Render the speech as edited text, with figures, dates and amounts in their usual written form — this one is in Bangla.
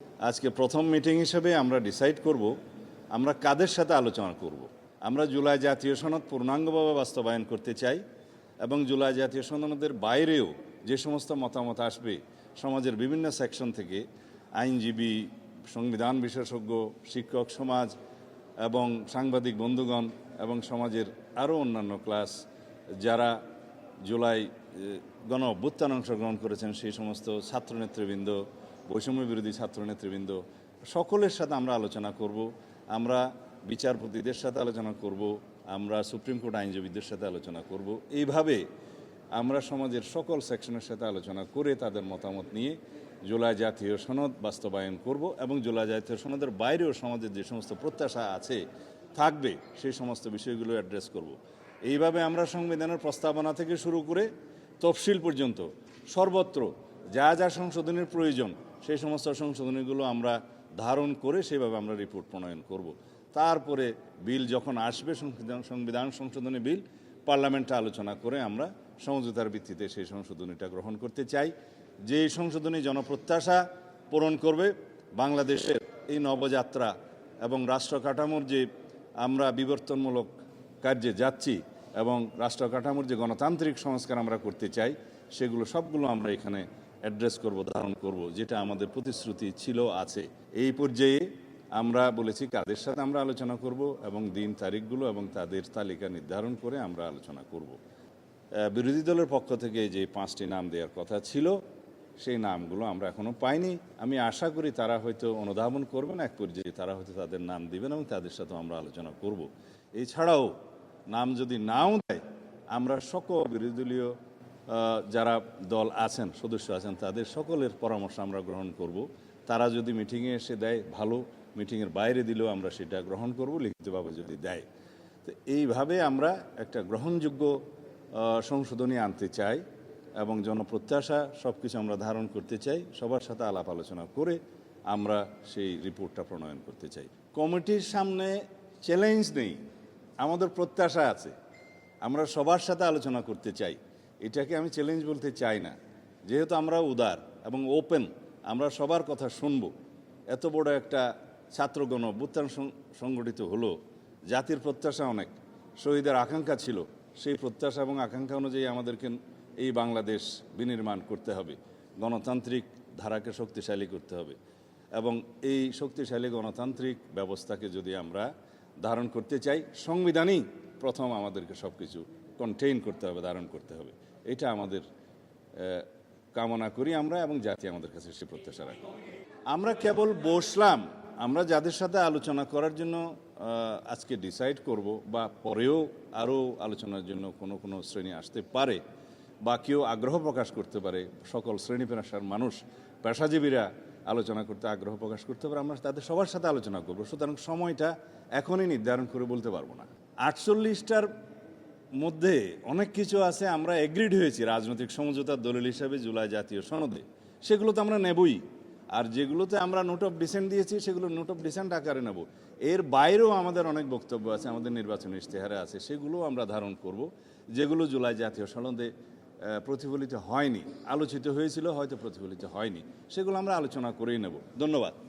আজকে প্রথম মিটিং হিসেবে আমরা ডিসাইড করব আমরা কাদের সাথে আলোচনা করব। আমরা জুলাই জাতীয় সনদ পূর্ণাঙ্গভাবে বাস্তবায়ন করতে চাই এবং জুলাই জাতীয় সনদের বাইরেও যে সমস্ত মতামত আসবে সমাজের বিভিন্ন সেকশন থেকে, আইনজীবী, সংবিধান বিশেষজ্ঞ, শিক্ষক সমাজ এবং সাংবাদিক বন্ধুগণ এবং সমাজের আরও অন্যান্য ক্লাস যারা জুলাই গণ অভ্যুত্থানে অংশগ্রহণ করেছেন, সেই সমস্ত ছাত্রনেতৃবৃন্দ, বৈষম্য বিরোধী ছাত্র নেতৃবৃন্দ, সকলের সাথে আমরা আলোচনা করব। আমরা বিচারপতিদের সাথে আলোচনা করব, আমরা সুপ্রিম কোর্ট আইনজীবীদের সাথে আলোচনা করব। এইভাবে আমরা সমাজের সকল সেকশনের সাথে আলোচনা করে তাদের মতামত নিয়ে জুলাই জাতীয় সনদ বাস্তবায়ন করব এবং জুলাই জাতীয় সনদের বাইরেও সমাজের যে সমস্ত প্রত্যাশা আছে থাকবে সেই সমস্ত বিষয়গুলো অ্যাড্রেস করব। এইভাবে আমরা সংবিধানের প্রস্তাবনা থেকে শুরু করে তফসিল পর্যন্ত সর্বত্র যা যা সংশোধনের প্রয়োজন সেই সমস্ত সংশোধনীগুলো আমরা ধারণ করে সেভাবে আমরা রিপোর্ট প্রণয়ন করব। তারপরে বিল যখন আসবে, সংবিধান সংশোধনী বিল, পার্লামেন্টে আলোচনা করে আমরা সমঝোতার ভিত্তিতে সেই সংশোধনীটা গ্রহণ করতে চাই। যে সংশোধনী জনপ্রত্যাশা পূরণ করবে, বাংলাদেশের এই নবযাত্রা এবং রাষ্ট্র কাঠামোর যে আমরা বিবর্তনমূলক কার্যে যাচ্ছি এবং রাষ্ট্র কাঠামোর যে গণতান্ত্রিক সংস্কার আমরা করতে চাই, সেগুলো সবগুলো আমরা এখানে অ্যাড্রেস করব, ধারণ করব, যেটা আমাদের প্রতিশ্রুতি ছিল, আছে। এই পর্যায়ে আমরা বলেছি কাদের সাথে আমরা আলোচনা করব এবং দিন তারিখগুলো এবং তাদের তালিকা নির্ধারণ করে আমরা আলোচনা করব। বিরোধী দলের পক্ষ থেকে যে 5টি নাম দেওয়ার কথা ছিল সেই নামগুলো আমরা এখনও পাইনি। আমি আশা করি তারা হয়তো অনুধাবন করবেন, এক পর্যায়ে তারা হয়তো তাদের নাম দিবেন এবং তাদের সাথেও আমরা আলোচনা করব। এছাড়াও নাম যদি নাও দেয়, আমরা সকল বিরোধী দলীয় যারা দল আছেন, সদস্য আছেন, তাদের সকলের পরামর্শ আমরা গ্রহণ করব। তারা যদি মিটিংয়ে এসে দেয় ভালো, মিটিংয়ের বাইরে দিলেও আমরা সেটা গ্রহণ করব, লিখিতভাবে যদি দেয়। তো এইভাবে আমরা একটা গ্রহণযোগ্য সংশোধনী আনতে চাই এবং জনপ্রত্যাশা সব কিছু আমরা ধারণ করতে চাই। সবার সাথে আলাপ আলোচনা করে আমরা সেই রিপোর্টটা প্রণয়ন করতে চাই। কমিটির সামনে চ্যালেঞ্জ নেই, আমাদের প্রত্যাশা আছে। আমরা সবার সাথে আলোচনা করতে চাই, এটাকে আমি চ্যালেঞ্জ বলতে চাই না। যেহেতু আমরা উদার এবং ওপেন, আমরা সবার কথা শুনব। এত বড় একটা ছাত্রগণ অভ্যুত্থান সংগঠিত হলো, জাতির প্রত্যাশা অনেক, শহীদের আকাঙ্ক্ষা ছিল, সেই প্রত্যাশা এবং আকাঙ্ক্ষা অনুযায়ী আমাদেরকে এই বাংলাদেশ বিনির্মাণ করতে হবে, গণতান্ত্রিক ধারাকে শক্তিশালী করতে হবে এবং এই শক্তিশালী গণতান্ত্রিক ব্যবস্থাকে যদি আমরা ধারণ করতে চাই, সংবিধানই প্রথম আমাদেরকে সব কিছু কন্টেইন করতে হবে, ধারণ করতে হবে। এটা আমাদের কামনা করি আমরা এবং জাতি আমাদের কাছে সে প্রত্যাশা রাখি। আমরা কেবল বসলাম, আমরা যাদের সাথে আলোচনা করার জন্য আজকে ডিসাইড করব বা পরেও আরও আলোচনার জন্য কোনো শ্রেণী আসতে পারে বা কেউ আগ্রহ প্রকাশ করতে পারে, সকল শ্রেণী পেশার মানুষ, পেশাজীবীরা আলোচনা করতে আগ্রহ প্রকাশ করতে পারে, আমরা তাদের সবার সাথে আলোচনা করব। সুতরাং সময়টা এখনই নির্ধারণ করে বলতে পারবো না। 48টার মধ্যে অনেক কিছু আছে আমরা এগ্রিড হয়েছি রাজনৈতিক সমঝোতার দলিল হিসাবে জুলাই জাতীয় সনদে, সেগুলো তো আমরা নেবই। আর যেগুলোতে আমরা নোট অফ ডিসেন্ট দিয়েছি সেগুলো নোট অফ ডিসেন্ট আকারে নেব। এর বাইরেও আমাদের অনেক বক্তব্য আছে, আমাদের নির্বাচনী ইশতেহারে আছে, সেগুলো আমরা ধারণ করব। যেগুলো জুলাই জাতীয় সনদে প্রতিফলিত হয়নি, আলোচিত হয়েছিল, হয়তো প্রতিফলিত হয়নি, সেগুলো আমরা আলোচনা করেই নেব। ধন্যবাদ।